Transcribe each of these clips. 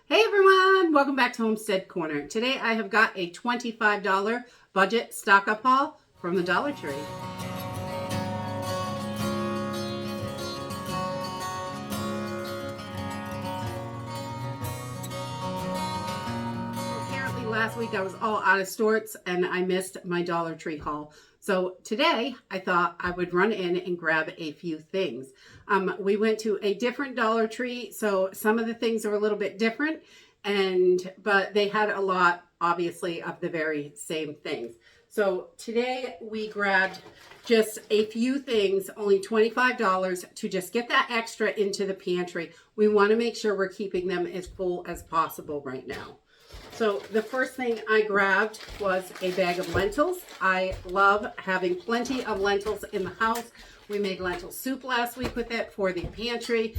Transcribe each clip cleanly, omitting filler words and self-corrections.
Hey everyone, welcome back to Homestead Corner. Today I have got a $25 budget stock up haul from the Dollar Tree. Apparently last week I was all out of sorts and I missed my Dollar Tree haul. So today I thought I would run in and grab a few things. We went to a different Dollar Tree, so some of the things are a little bit different, but they had a lot, obviously, of the very same things. So today we grabbed just a few things, only $25 to just get that extra into the pantry. We want to make sure we're keeping them as full as possible right now. So the first thing I grabbed was a bag of lentils. I love having plenty of lentils in the house. We made lentil soup last week with it for the pantry.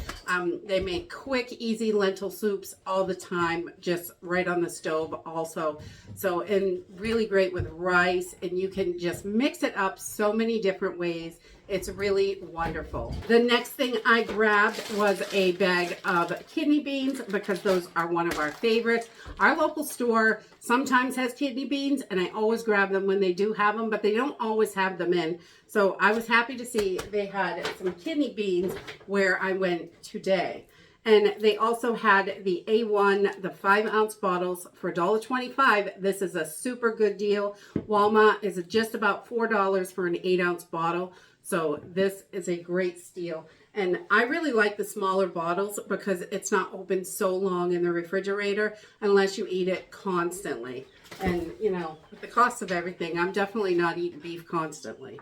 They make quick, easy lentil soups all the time, just right on the stove also. So, and really great with rice, and you can just mix it up so many different ways. It's really wonderful. The next thing I grabbed was a bag of kidney beans because those are one of our favorites. Our local store sometimes has kidney beans and I always grab them when they do have them, but they don't always have them in. So I was happy to see they had some kidney beans where I went today. And they also had the A1, the 5-ounce bottles for $1.25. This is a super good deal. Walmart is just about $4 for an 8-ounce bottle. So this is a great steal. And I really like the smaller bottles because it's not open so long in the refrigerator unless you eat it constantly. And, you know, with the cost of everything, I'm definitely not eating beef constantly.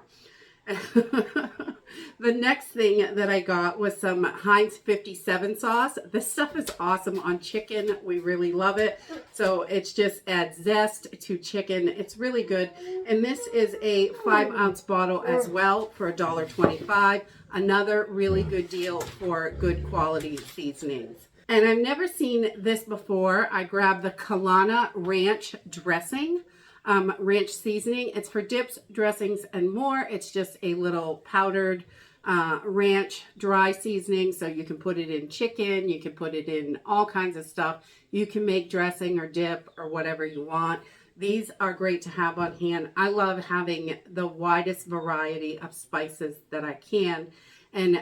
The next thing that I got was some Heinz 57 sauce. This stuff is awesome on chicken. We really love it. So it's just adds zest to chicken. It's really good. And this is a 5-ounce bottle as well for $1.25. Another really good deal for good quality seasonings. And I've never seen this before. I grabbed the Kalana Ranch dressing. Ranch seasoning. It's for dips, dressings, and more. It's just a little powdered ranch dry seasoning, so you can put it in chicken, you can put it in all kinds of stuff. You can make dressing or dip or whatever you want. These are great to have on hand. I love having the widest variety of spices that I can.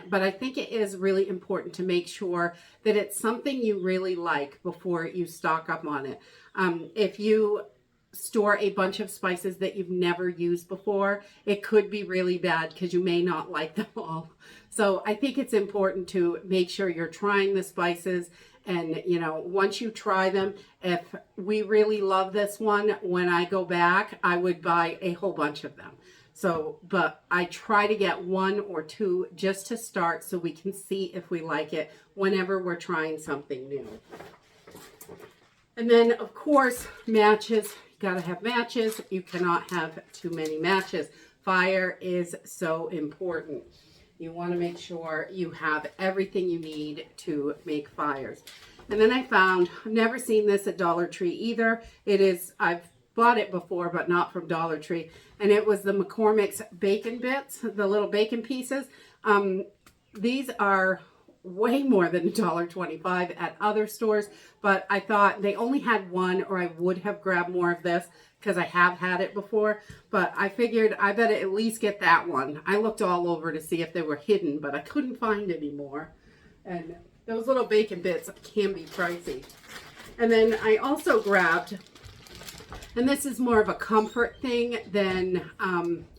But I think it is really important to make sure that it's something you really like before you stock up on it. If you store a bunch of spices that you've never used before, it could be really bad because you may not like them all. So I think it's important to make sure you're trying the spices, and you know, once you try them, if we really love this one, when I go back I would buy a whole bunch of them. So, but I try to get 1 or 2 just to start so we can see if we like it whenever we're trying something new. And then of course, matches. Got to have matches. You cannot have too many matches. Fire is so important. You want to make sure you have everything you need to make fires. And then I found, I've never seen this at Dollar Tree either. It is, I've bought it before, but not from Dollar Tree. And it was the McCormick's bacon bits, the little bacon pieces. These are way more than $1.25 at other stores, but I thought they only had one, or I would have grabbed more of this because I have had it before, but I figured I better at least get that one. I looked all over to see if they were hidden, but I couldn't find any more. And those little bacon bits can be pricey. And then I also grabbed, and this is more of a comfort thing than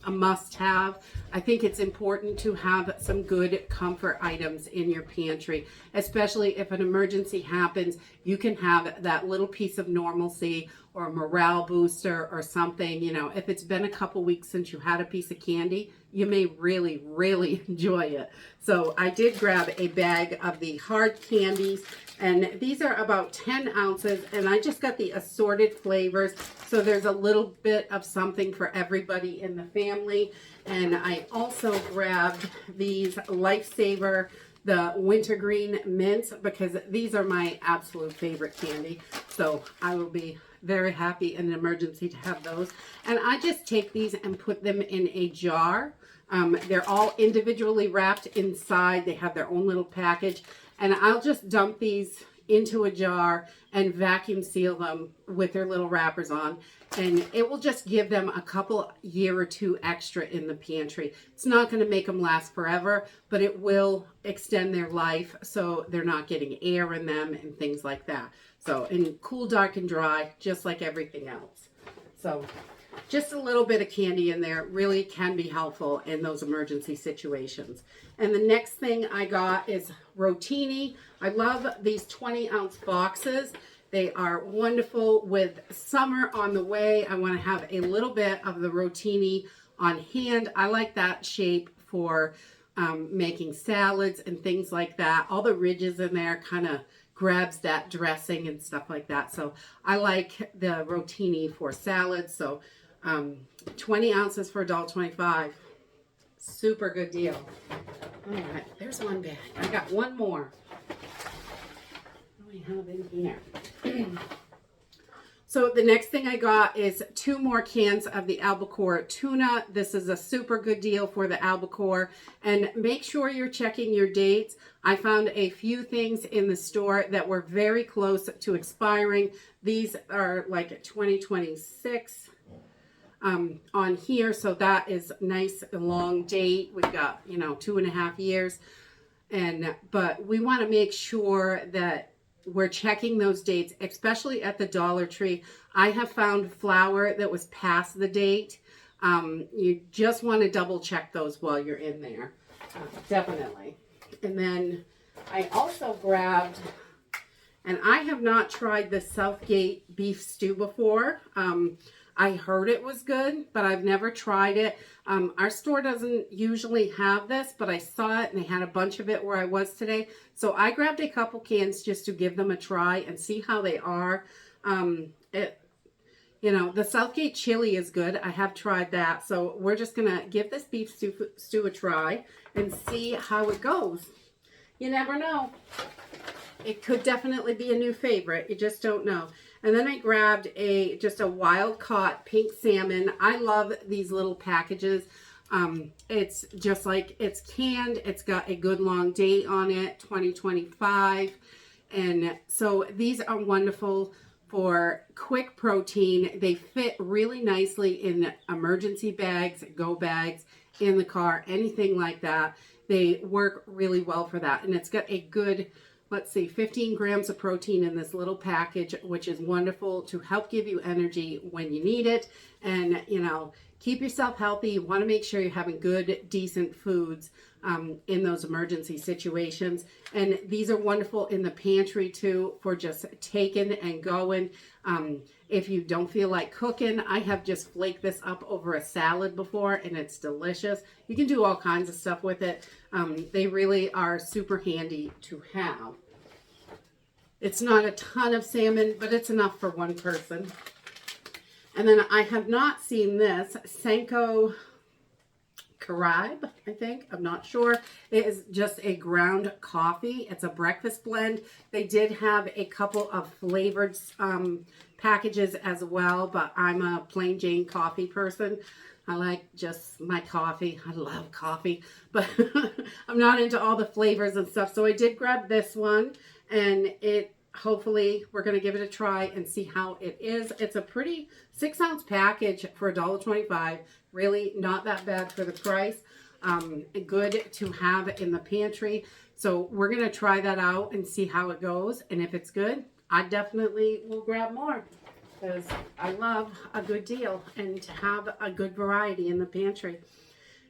a must-have. I think it's important to have some good comfort items in your pantry, especially if an emergency happens. You can have that little piece of normalcy or a morale booster or something. You know, if it's been a couple weeks since you had a piece of candy, you may really, really enjoy it. So I did grab a bag of the hard candies, and these are about 10 ounces, and I just got the assorted flavors. So there's a little bit of something for everybody in the family. And I also grabbed these Lifesaver, the wintergreen mints, because these are my absolute favorite candy. So I will be very happy in an emergency to have those. And I just take these and put them in a jar. They're all individually wrapped inside. They have their own little package. And I'll just dump these into a jar and vacuum seal them with their little wrappers on. And it will just give them a couple year or two extra in the pantry. It's not going to make them last forever, but it will extend their life so they're not getting air in them and things like that. So, and cool, dark, and dry, just like everything else. So just a little bit of candy in there really can be helpful in those emergency situations. And the next thing I got is rotini. I love these 20-ounce boxes. They are wonderful with summer on the way. I want to have a little bit of the rotini on hand. I like that shape for making salads and things like that. All the ridges in there kind of grabs that dressing and stuff like that. So I like the rotini for salads. So 20 ounces for $1.25. Super good deal. All right, there's one bag. I got one more. What do we have in here? So the next thing I got is 2 more cans of the albacore tuna. This is a super good deal for the albacore. And make sure you're checking your dates. I found a few things in the store that were very close to expiring. These are like 2026 on here. So that is nice and long date. We've got, 2.5 years. But we want to make sure that we're checking those dates, especially at the Dollar Tree. I have found flour that was past the date. You just want to double check those while you're in there. Definitely. And then I also grabbed, and I have not tried the Southgate beef stew before. I heard it was good, but I've never tried it. Our store doesn't usually have this, but I saw it and they had a bunch of it where I was today. So I grabbed a couple cans just to give them a try and see how they are. The Southgate chili is good. I have tried that. So we're just going to give this beef stew a try and see how it goes. You never know. It could definitely be a new favorite. You just don't know. And then I grabbed just a wild caught pink salmon. I love these little packages. It's just like it's canned. It's got a good long date on it, 2025. And so these are wonderful for quick protein. They fit really nicely in emergency bags, go bags, in the car, anything like that. They work really well for that. And it's got a good, 15 grams of protein in this little package, which is wonderful to help give you energy when you need it. And, keep yourself healthy. You want to make sure you're having good, decent foods in those emergency situations. And these are wonderful in the pantry too for just taking and going. If you don't feel like cooking, I have just flaked this up over a salad before and it's delicious. You can do all kinds of stuff with it. They really are super handy to have. It's not a ton of salmon, but it's enough for one person. And then I have not seen this, Senko Caribe, I think. I'm not sure. It is just a ground coffee. It's a breakfast blend. They did have a couple of flavored packages as well, but I'm a plain Jane coffee person. I like just my coffee. I love coffee, but I'm not into all the flavors and stuff. So I did grab this one, and hopefully we're going to give it a try and see how it is. It's a pretty 6-ounce package for $1.25. Really not that bad for the price. Good to have in the pantry. So we're going to try that out and see how it goes. And if it's good, I definitely will grab more because I love a good deal and to have a good variety in the pantry.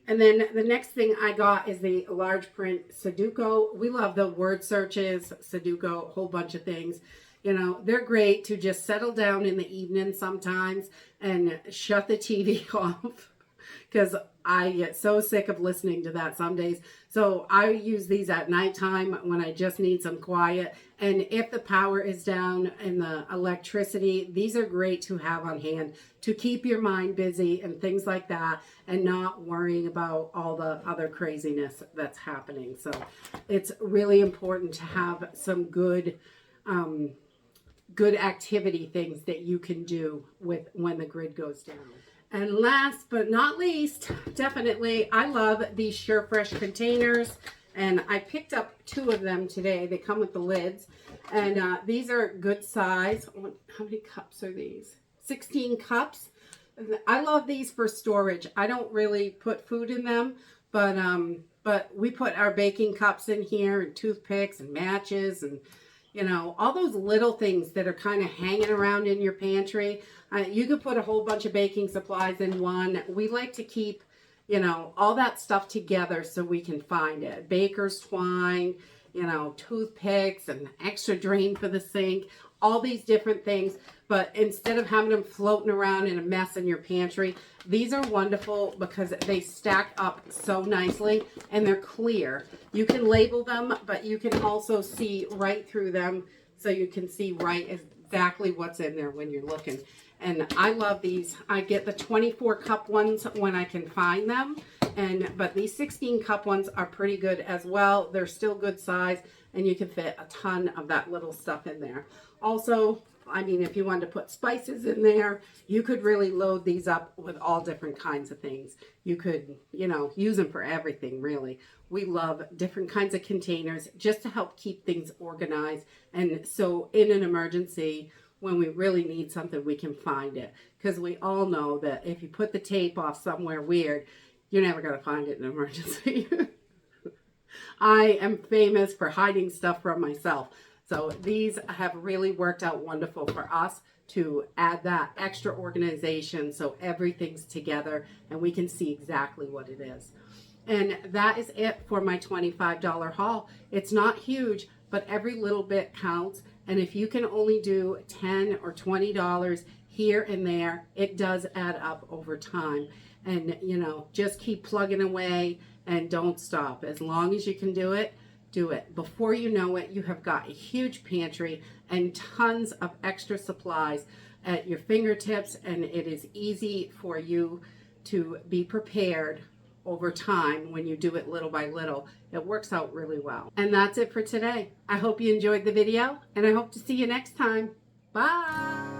And then the next thing I got is the large print Sudoku. We love the word searches, Sudoku, a whole bunch of things. They're great to just settle down in the evening sometimes and shut the TV off because I get so sick of listening to that some days. So I use these at nighttime when I just need some quiet. And if the power is down and the electricity, these are great to have on hand to keep your mind busy and things like that and not worrying about all the other craziness that's happening. So it's really important to have some good activity things that you can do with when the grid goes down. And last but not least, definitely, I love these SureFresh containers. And I picked up 2 of them today. They come with the lids. And these are good size. How many cups are these? 16 cups. I love these for storage. I don't really put food in them, but we put our baking cups in here, and toothpicks and matches, and you know, all those little things that are kind of hanging around in your pantry. You could put a whole bunch of baking supplies in one. We like to keep, you know, all that stuff together so we can find it. Baker's twine, you know, toothpicks, and extra drain for the sink, all these different things. But instead of having them floating around in a mess in your pantry, these are wonderful because they stack up so nicely and they're clear. You can label them, but you can also see right through them, so you can see right exactly what's in there when you're looking. And I love these. I get the 24 cup ones when I can find them, but these 16 cup ones are pretty good as well. They're still good size, and you can fit a ton of that little stuff in there. Also, I mean, if you wanted to put spices in there, you could really load these up with all different kinds of things. You could, you know, use them for everything, really. We love different kinds of containers just to help keep things organized. And so in an emergency, when we really need something, we can find it. Because we all know that if you put the tape off somewhere weird, you're never going to find it in an emergency. I am famous for hiding stuff from myself. So these have really worked out wonderful for us to add that extra organization so everything's together and we can see exactly what it is. And that is it for my $25 haul. It's not huge, but every little bit counts. And if you can only do $10 or $20 here and there, it does add up over time. And, you know, just keep plugging away and don't stop. As long as you can do it, do it. Before you know it, you have got a huge pantry and tons of extra supplies at your fingertips, and it is easy for you to be prepared over time when you do it little by little. It works out really well. And that's it for today. I hope you enjoyed the video, and I hope to see you next time. Bye!